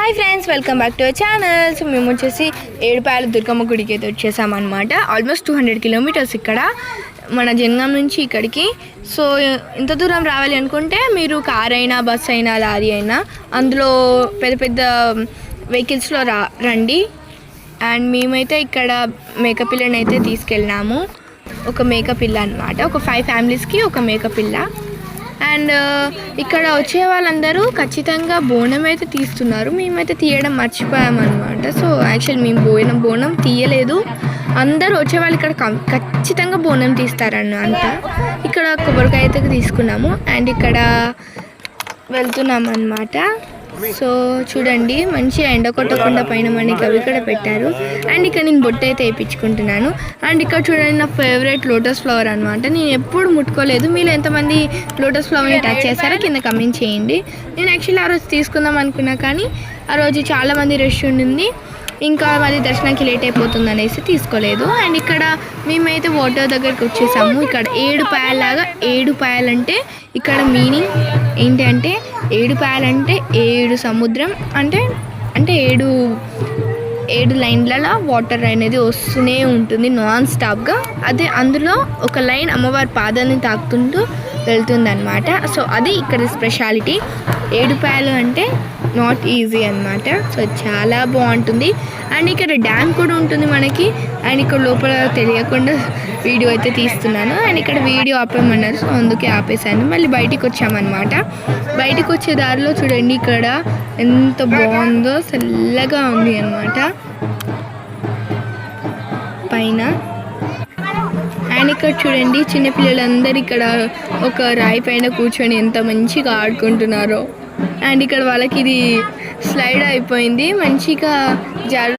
Hi friends, welcome back to our channel. So మేము వచ్చేసి ఏడుపాయల దుర్గమ్మ గుడికి అయితే వచ్చేసామన్నమాట. ఆల్మోస్ట్ 200 కిలోమీటర్స్ ఇక్కడ మన జనగాం నుంచి ఇక్కడికి. సో ఇంత దూరం రావాలి అనుకుంటే మీరు కార్ అయినా, బస్ అయినా, లారీ అయినా, అందులో పెద్ద పెద్ద వెహికల్స్లో రండి. అండ్ మేమైతే ఇక్కడ మేకపిల్లని అయితే తీసుకెళ్ళినాము. ఒక మేకపిల్ల అనమాట, ఒక 5 ఫ్యామిలీస్కి ఒక మేకపిల్ల. అండ్ ఇక్కడ వచ్చే వాళ్ళందరూ ఖచ్చితంగా బోనం అయితే తీస్తున్నారు. మేమైతే తీయడం మర్చిపోయామన్నమాట. సో యాక్చువల్ మేము బోనం తీయలేదు. అందరూ వచ్చేవాళ్ళు ఇక్కడ ఖచ్చితంగా బోనం తీస్తారన్నమాట. ఇక్కడ కొబ్బరికాయ అయితే తీసుకున్నాము అండ్ ఇక్కడ వెళ్తున్నాం అన్నమాట. సో చూడండి, మంచిగా ఎండ కొట్టకుండా పైన మనకి అవి ఇక్కడ పెట్టారు. అండ్ ఇక్కడ నేను బొట్టు అయితే వేయించుకుంటున్నాను. అండ్ ఇక్కడ చూడండి, నా ఫేవరెట్ లోటస్ ఫ్లవర్ అనమాట. నేను ఎప్పుడు ముట్టుకోలేదు. మీరు ఎంతమంది లోటస్ ఫ్లవర్ని టచ్ చేస్తారో కింద కమెంట్ చేయండి. నేను యాక్చువల్లీ ఆ రోజు తీసుకుందాం అనుకున్నా, కానీ ఆ రోజు చాలామంది రష్ ఉండింది, ఇంకా మళ్ళీ దర్శనానికి లేట్ అయిపోతుంది అనేసి తీసుకోలేదు. అండ్ ఇక్కడ మేమైతే వాటర్ దగ్గరికి వచ్చేసాము. ఇక్కడ 7 పాయలాగా, 7 పాయలంటే ఇక్కడ మీనింగ్ ఏంటి అంటే 7 పాయలంటే 7 సముద్రం అంటే 7 లైన్లలో వాటర్ అనేది వస్తూనే ఉంటుంది నాన్ స్టాప్గా. అదే అందులో ఒక లైన్ అమ్మవారి పాదాన్ని తాకుతుంటూ వెళ్తుందన్నమాట. సో అది ఇక్కడ స్పెషాలిటీ. 7 పాయలు అంటే నాట్ ఈజీ అన్నమాట. సో చాలా బాగుంటుంది. అండ్ ఇక్కడ డ్యామ్ కూడా ఉంటుంది మనకి. అండ్ ఇక్కడ లోపల తెలియకుండా వీడియో అయితే తీస్తున్నాను. అండ్ ఇక్కడ వీడియో ఆపేయమన్నారు, సో అందుకే ఆపేసాను. మళ్ళీ బయటికి వచ్చామన్నమాట. బయటికి వచ్చే దారిలో చూడండి, ఇక్కడ ఎంత బాగుందో, చల్లగా ఉంది అన్నమాట పైన. అండ్ ఇక్కడ చూడండి, చిన్నపిల్లలందరూ ఇక్కడ ఒక రాయి పైన కూర్చొని ఎంత మంచిగా ఆడుకుంటున్నారో. అండ్ ఇక్కడ వాళ్ళకి ఇది స్లైడ్ అయిపోయింది, మంచిగా